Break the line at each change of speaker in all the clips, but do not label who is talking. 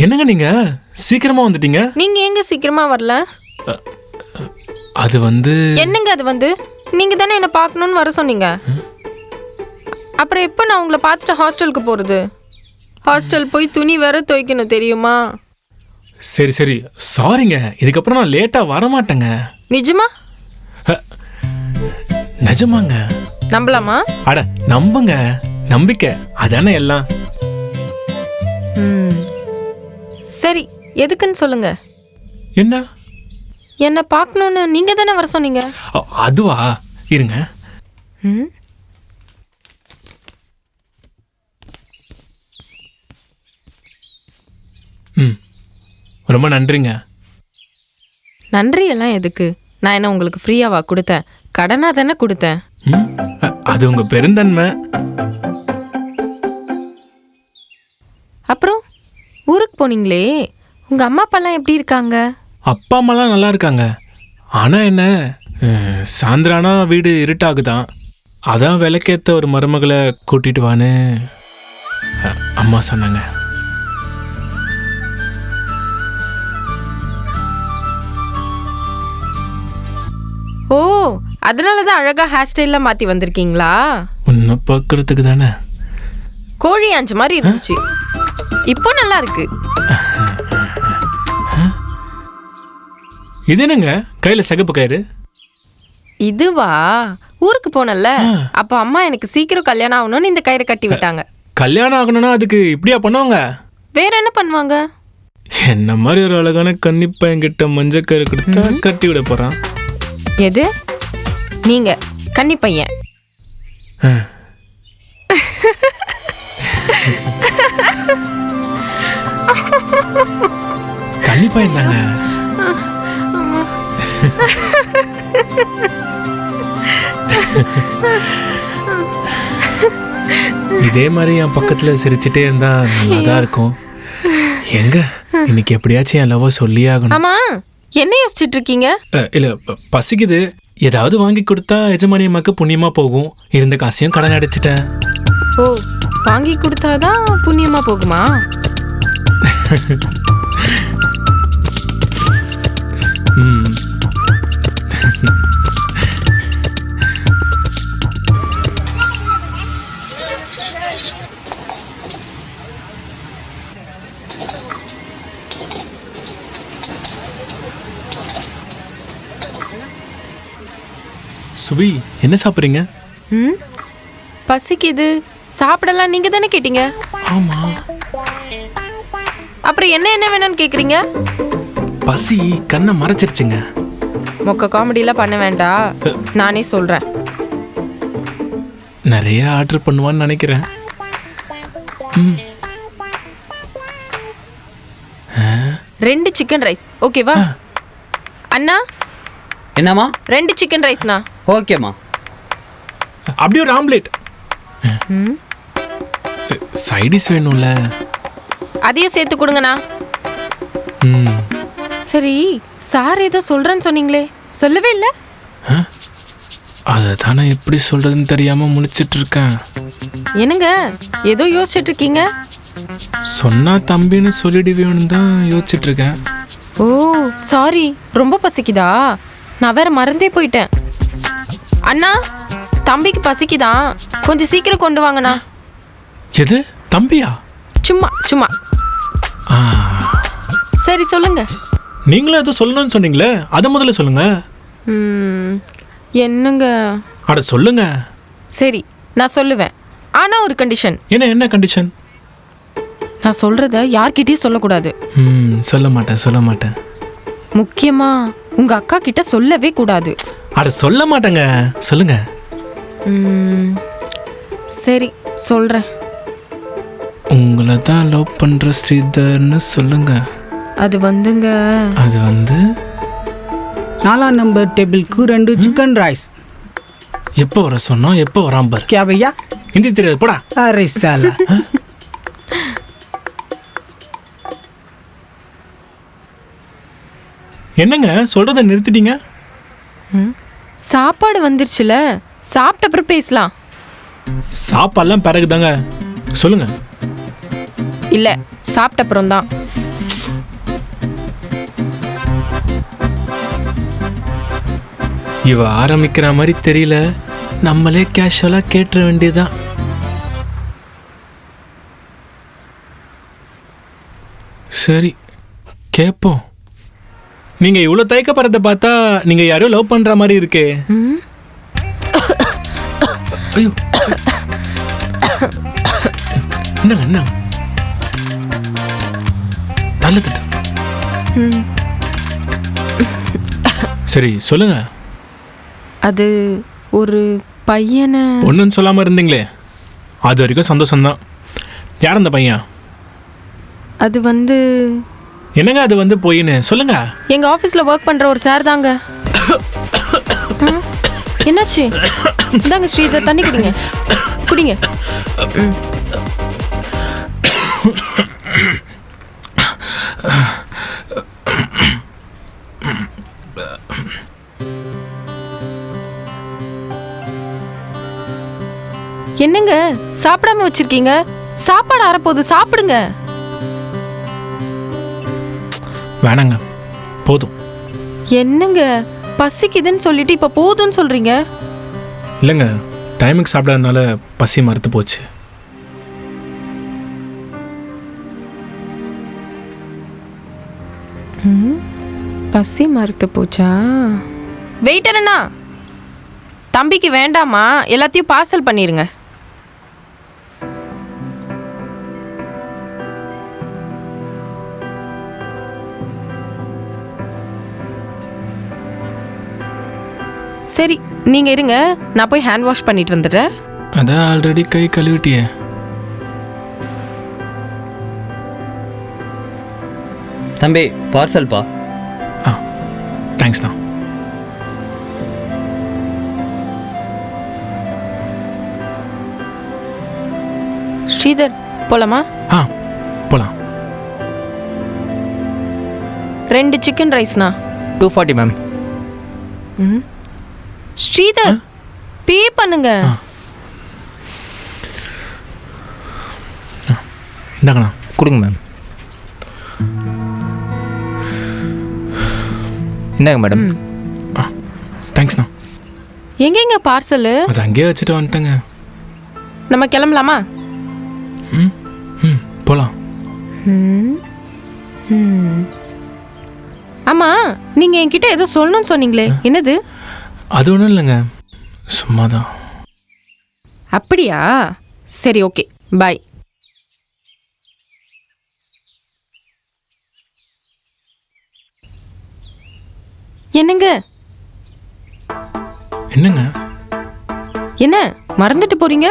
என்னங்க நீங்க சீக்கிரமா வந்துட்டீங்க?
நீங்க எங்க சீக்கிரமா வரல?
அது
என்னங்க அது நீங்க தானே என்ன பார்க்கணும்னு வர சொன்னீங்க. அப்புறம் எப்போ நான் உங்களை பார்த்துட்டு ஹாஸ்டலுக்கு போறது? ஹாஸ்டல் போய் துணி வேற துவைக்கணும் தெரியுமா?
சரி சரி சாரிங்க, இதுக்கப்புறம் நான் லேட்டா வர மாட்டேங்க.
நிஜமா?
நிஜமாங்க.
நம்பலாமா?
அட நம்புங்க, நம்பிக்கை அதானே எல்லாம்.
சரி எதுக்குன்னு சொல்லுங்க.
என்ன?
என்ன பார்க்கணும்னு நீங்க தானே வர சொன்னீங்க.
அதுவா? இருங்க. ரொம்ப நன்றிங்க.
நன்றி எல்லாம் எதுக்கு? நான் என்ன உங்களுக்கு ஃப்ரீயாவா கொடுத்தேன்? கடனா தானே கொடுத்தேன்.
அது உங்க பெருந்தன்மை.
அப்புறம் ஊருக்கு போனீங்களே, உங்க அம்மா அப்பாலாம் எப்படி இருக்காங்க?
அப்பா அம்மாலாம் நல்லா இருக்காங்க. ஆனா என்ன, சாயந்தரானா வீடு இருட்டாகுதான். அதான் விளக்கேத்த ஒரு மருமகளை கூட்டிட்டு வான்னு அம்மா சொன்னாங்க.
ஓ, அதனாலதான் அழகா ஹேர் ஸ்டைல்லாம் மாத்தி வந்திருக்கீங்களா?
உன்னை பார்க்கறதுக்கு தானே.
கோழி அஞ்சு மாதிரி இருந்துச்சு, இப்போ நல்லா இருக்கு.
இது என்னங்க கையில சிகப்பு கயிறு?
இதுவா? ஊருக்கு போனல, அப்ப அம்மா எனக்கு சீக்கிரம் கல்யாணம் ஆகணும்னு இந்த கயிறை கட்டி விட்டாங்க.
கல்யாணம் ஆகணும்னா அதுக்கு இப்படியா பண்ணுவாங்க?
வேற என்ன பண்ணுவாங்க?
என்ன மாதிரி ஒரு அழகான கன்னிப்பையன் கிட்ட மஞ்சள் கயிறு கொடுத்தா கட்டி விட போறான்.
எது? நீங்க கன்னி பையன்?
கன்னிப்பையன் தாங்க. இதே மாதிரி என் பக்கத்துல சிரிச்சுட்டே இருந்தா நல்லாதான் இருக்கும். எங்க இன்னைக்கு எப்படியாச்சும் என் லவ் சொல்லியே ஆகணும்.
ஆமா, என்ன யோசிச்சுட்டு இருக்கீங்க?
இல்ல, பசிக்குது, ஏதாவது வாங்கி கொடுத்தா எஜமானி அம்மாக்கு புண்ணியமா போகும். இருந்த காசையும் கடன் அடைச்சிட்டேன்.
ஓ, வாங்கி கொடுத்தாதான் புண்ணியமா போகுமா?
சுபி, என்ன சாப்பிட்றீங்க?
பசிக்குது, சாப்பிடலாம் நீங்க தானே கேட்டீங்க.
ஆமா.
அப்புறம் என்ன என்ன வேணும்னு கேக்குறீங்க?
பசி கண்ணை மறைச்சிருச்சுங்க.
மொக்க காமெடியெல்லாம் பண்ண வேண்டாம், நானே சொல்றேன்.
நிறைய ஆர்டர் பண்ணுவான்னு நினைக்கிறேன்.
2 சிக்கன் ரைஸ் ஓகேவா? அண்ணா
என்னம்மா?
2 சிக்கன் ரைஸ்ண்ணா.
ஓகேம்மா.
அப்படியே ஒரு ஆம்லேட். சைடிஸ் வேணும்ல,
அதையும் சேர்த்து கொடுங்கண்ணா. சரி, சார் ஏதோ சொல்றேன்னு சொன்னீங்களே, சொல்லவே இல்லை.
அதை தானே எப்படி சொல்றதுன்னு தெரியாம முழிச்சிட்டு இருக்கேன்.
என்னங்க ஏதோ யோசிச்சுட்டு இருக்கீங்க?
சொன்னா தம்பின்னு சொல்லிடுவேன்னு தான் யோசிச்சுட்டு இருக்கேன்.
ஓ சாரி, ரொம்ப பசிக்குதா? நான் வேற மறந்தே போயிட்டேன். அண்ணா, தம்பிக்கு பசிக்குதான், கொஞ்சம் சீக்கிரம் கொண்டு வாங்கண்ணா.
எது தம்பியா?
சும்மா சும்மா. சரி சொல்லுங்க.
நீங்களும் ஏதோ சொல்லணும்னு சொன்னீங்களே, அதை முதல்ல சொல்லுங்க.
என்னங்க?
அட சொல்லுங்க.
சரி நான் சொல்லுவேன், ஆனா ஒரு கண்டிஷன்.
என்ன கண்டிஷன்?
நான் சொல்றத யார்கிட்டயும் சொல்லக்கூடாது.
சொல்ல மாட்டேன்.
முக்கியமா உங்க அக்கா கிட்ட சொல்லவே கூடாது.
அட சொல்ல மாட்டேங்க, சொல்லுங்க.
சரி சொல்றேன்.
உங்களை தான் லவ் பண்ற ஸ்ரீதர்னு சொல்லுங்க.
அது வந்துங்க,
அது 4ஆம் நம்பர் டேபிளுக்கு 2 சிக்கன் ரைஸ்.
எப்போ வர சொன்னோம், எப்போ வரான் பாரு.
क्या भैया?
ஹிந்தி தெரியாது போடா.
अरे साला
என்னங்க சொல்றத நிறுத்திட்டீங்க?
சாப்பாடு வந்துருச்சுல, சாப்பிட்ட அப்புறம் பேசலாம்.
சாப்பாடுலாம் பிறகுதாங்க. சொல்லுங்க.
இல்ல, சாப்பிட்ட அப்புறம் தான்.
இவ ஆரம்பிக்கிற மாதிரி தெரியல, நம்மளே கேஷுவலா கேட்டுற வேண்டியதுதான். சரி கேட்போம். நீங்க இவ்வளவு தயக்கப்படுறத பார்த்தா நீங்க யாரையோ லவ் பண்ற மாதிரி இருக்கே. ஐயோ, என்னங்க என்ன தள்ளு. சரி சொல்லுங்க.
அது ஒரு பையனை.
ஒன்றுன்னு சொல்லாம இருந்தீங்களே, அது வரைக்கும் சந்தோஷம்தான். யார் அந்த பையன்?
அது வந்து
என்னங்க அது வந்து போயின்னு சொல்லுங்க.
எங்க ஆபீஸ்ல ஒர்க் பண்ற ஒரு சார் தாங்க. என்னாச்சு? இந்தாங்க ஸ்ரீதர், தண்ணி குடிங்க. குடிங்க. என்னங்க சாப்பிடாம வச்சிருக்கீங்க? சாப்பாடு ஆறப்போகுது, சாப்பிடுங்க.
வேணாங்க, போதும்.
என்னங்க பசிக்குதுன்னு சொல்லிட்டு இப்ப போதும்னு சொல்றீங்க?
இல்லைங்க, டைமுக்கு சாப்பிடாதனால பசி மறுத்து போச்சு.
பசி மறுத்து போச்சா? வெயிட்டர் அண்ணா, தம்பிக்கு வேண்டாமா, எல்லாத்தையும் பார்சல் பண்ணிருங்க. சரி நீங்க இருங்க, நான் போய் ஹேண்ட் வாஷ் பண்ணிட்டு வந்துடுறேன்.
அதான் ஆல்ரெடி கை கழுவிட்டியே.
தம்பி பார்சல்ப்பா.
ஆ தேங்க்ஸ்ண்ணா.
ஸ்ரீதர் போலாமா?
ஆ போலாம்.
2 சிக்கன் ரைஸ்ண்ணா.
240 மேம்.
ஸ்ரீதர் பே பண்ணுங்க.
இந்தாங்கண்ணா.
கொடுங்க மேம். இந்தாங்க மேடம்.
தேங்க்ஸ்ண்ணா.
எங்கெங்க பார்சல்?
அது அங்கேயே வச்சுட்டு வந்துட்டேங்க.
நம்ம கிளம்பலாமா?
ம் ம் போகலாம்.
ஆமா, நீங்க என்கிட்ட ஏதோ சொல்லணும்னு சொன்னீங்களே, என்னது?
அது ஒன்றும் இல்லைங்க, சும்மாதான்.
அப்படியா? சரி ஓகே, பாய். என்னங்க
என்னங்க
என்ன மறந்துட்டு போறீங்க?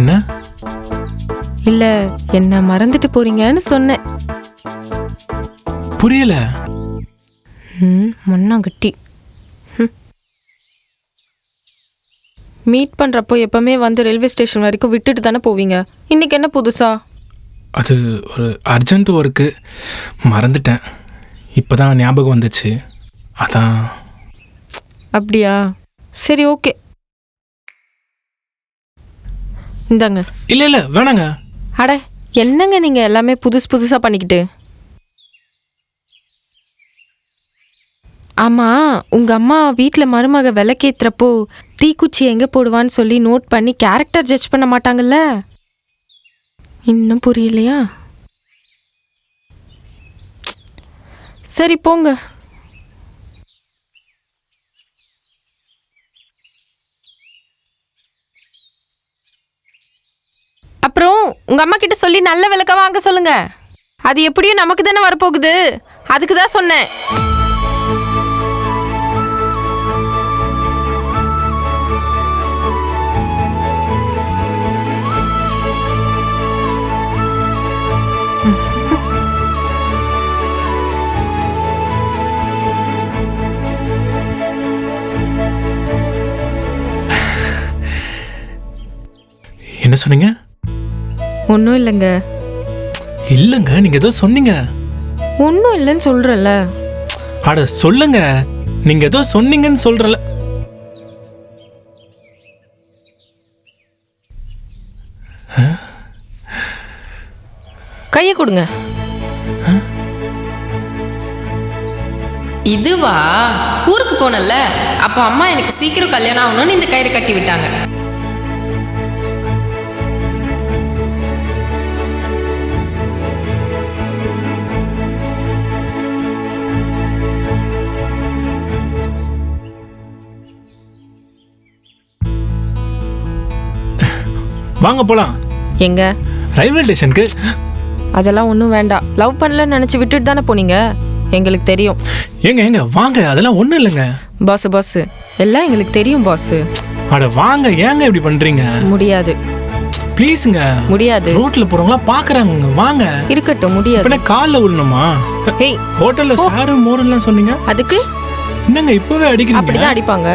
என்ன?
இல்ல, என்ன மறந்துட்டு போறீங்கன்னு சொன்னேன்.
புரியல.
மண்ணாங்கட்டி. மீட் பண்றப்போ எப்பவுமே வந்து ரயில்வே ஸ்டேஷன் வரைக்கும் விட்டுட்டு தானே போவீங்க. இன்னைக்கு என்ன புதுசா?
அது ஒரு அர்ஜென்ட் ஒர்க்கு, மறந்துட்டேன். இப்போதான் ஞாபகம் வந்துச்சு, அதான்.
அப்படியா? சரி ஓகே, இந்தாங்க.
இல்லை இல்லை வேணாங்க.
அட என்னங்க நீங்க எல்லாமே புதுசா பண்ணிக்கிட்டு. ஆமா, உங்க அம்மா வீட்டில் மருமக விளக்கேத்துறப்போ தீக்குச்சி எங்க போடுவான்னு சொல்லி நோட் பண்ணி கேரக்டர் ஜட்ஜ் பண்ண மாட்டாங்கல்ல? இன்னும் புரியலையா? சரி போங்க. அப்புறம் உங்க அம்மா கிட்ட சொல்லி நல்ல விளக்க வாங்க சொல்லுங்க. அது எப்படியும் நமக்கு தானே வரப்போகுது, அதுக்கு தான் சொன்னேன்.
என்ன சொன்னீங்க?
ஒன்றும் இல்லைங்க.
இல்லைங்க, நீங்க ஏதோ சொன்னீங்க.
ஒன்றும் இல்லைன்னு சொல்கிறல்ல.
அட சொல்லுங்க, நீங்க ஏதோ சொன்னீங்கன்னு சொல்றல.
கையை கொடுங்க.
இதுவா? ஊருக்கு போனல, அப்போ அம்மா எனக்கு சீக்கிரம் கல்யாணம் ஆகணும்னு இந்த கயிறு கட்டி விட்டாங்க.
வாங்க போலாம்.
எங்க?
ரயில்வே ஸ்டேஷனுக்கு.
அதெல்லாம் ஒன்றும் வேண்டாம். லவ் பண்ணலன்னு நினச்சி விட்டுட்டு தானே போனீங்க. எங்களுக்கு தெரியும்.
ஏங்க வாங்க, அதெல்லாம் ஒன்றும் இல்லைங்க.
பாஸ் எல்லாம் எங்களுக்கு தெரியும் பாஸ்.
அட வாங்க, ஏங்க இப்படி பண்றீங்க?
முடியாது.
ப்ளீஸுங்க.
முடியாது.
ரோட்ல போறவங்களா பாக்குறாங்க. வாங்க.
இருக்கட்டும், முடியாது.
இப்ப கால்ல விழணுமா?
ஏய்,
ஹோட்டல்ல சாரு மோருலாம் சொன்னீங்க.
அதுக்கு
என்னங்க இப்பவே அடிக்கிறீங்க?
அப்படிதான் அடிப்பாங்க.